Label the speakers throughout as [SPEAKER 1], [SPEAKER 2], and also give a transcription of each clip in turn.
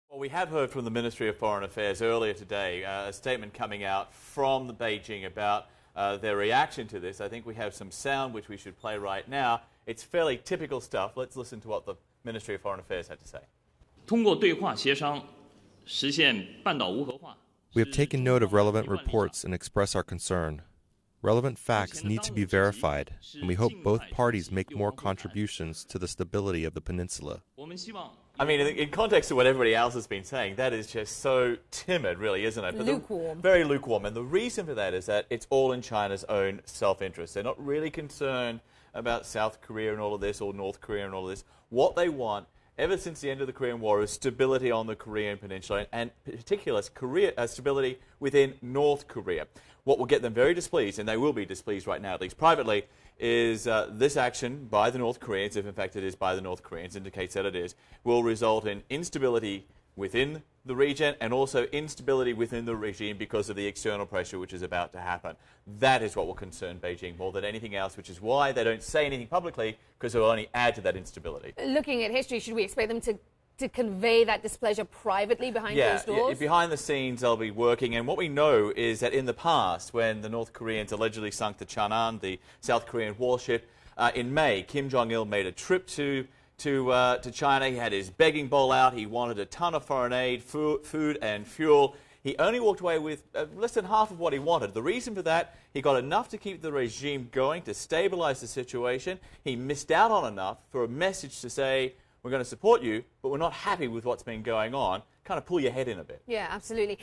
[SPEAKER 1] Well, we have heard from the Ministry of Foreign Affairs earlier today, a statement coming out from Beijing about their reaction to this. I think we have some sound which we should play right now. It's fairly typical stuff. Let's listen to what the Ministry of Foreign Affairs had to say.
[SPEAKER 2] 通过对话协商实现半岛无核化。
[SPEAKER 3] We have taken note of relevant reports and express our concern. Relevant facts need to be verified, and we hope both parties make more contributions to the stability of the peninsula.
[SPEAKER 2] 我们希望
[SPEAKER 1] I mean, in context of what everybody else has been saying, that is just so timid, really, isn't it? But
[SPEAKER 4] lukewarm.
[SPEAKER 1] Very lukewarm. And the reason for that is that it's all in China's own self-interest. They're not really concerned about South Korea and all of this, or North Korea and all of this. What they want, ever since the end of the Korean War, is stability on the Korean Peninsula, and particular stability within North Korea. What will get them very displeased, and they will be displeased right now, at least privately, is this action by the North Koreans, if in fact it is by the North Koreans, indicates that it is, will result in instability within the region and also instability within the regime because of the external pressure which is about to happen. That is what will concern Beijing more than anything else, which is why they don't say anything publicly, because it will only add to that instability.
[SPEAKER 4] Looking at history, should we expect them to convey that displeasure privately behind closed doors?
[SPEAKER 1] Yeah, behind the scenes they'll be working, and what we know is that in the past, when the North Koreans allegedly sunk the Cheonan, the South Korean warship, in May, Kim Jong-il made a trip to China. He had his begging bowl out. He wanted a ton of foreign aid, food and fuel. He only walked away with less than half of what he wanted. The reason for that, he got enough to keep the regime going, to stabilize the situation. He missed out on enough for a message to say, we're going to support you, but we're not happy with what's been going on. Kind of pull your head in a bit.
[SPEAKER 4] Yeah, absolutely.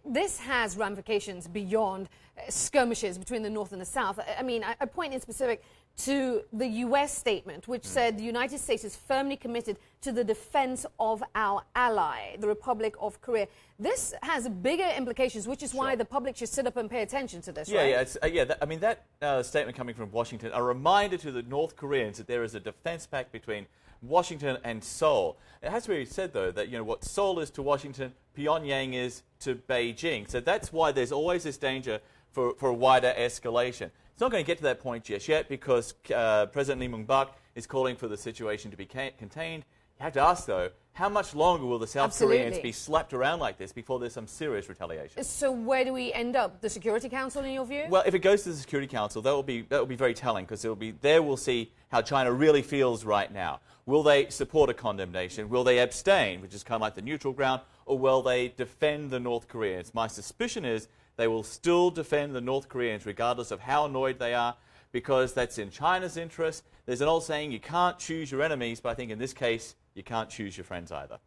[SPEAKER 4] This has ramifications beyond skirmishes between the North and the South. I mean, I point in specific to the U.S. statement, which said the United States is firmly committed to the defense of our ally, the Republic of Korea. This has bigger implications, which is why the public should sit up and pay attention to this, right?
[SPEAKER 1] I mean, that statement coming from Washington, a reminder to the North Koreans that there is a defense pact between Washington and Seoul. It has to be said, though, that what Seoul is to Washington, Pyongyang is to Beijing. So that's why there's always this danger for a wider escalation. It's not going to get to that point just yet because President Lee Myung-bak is calling for the situation to be contained. You have to ask, though, how much longer will the South Koreans be slapped around like this before there's some serious retaliation?
[SPEAKER 4] So where do we end up? The Security Council, in your view?
[SPEAKER 1] Well, if it goes to the Security Council, that will be very telling, because there we'll see how China really feels right now. Will they support a condemnation? Will they abstain, which is kind of like the neutral ground, or will they defend the North Koreans? My suspicion is they will still defend the North Koreans regardless of how annoyed they are, because that's in China's interest. There's an old saying, you can't choose your enemies, but I think in this case, you can't choose your friends either.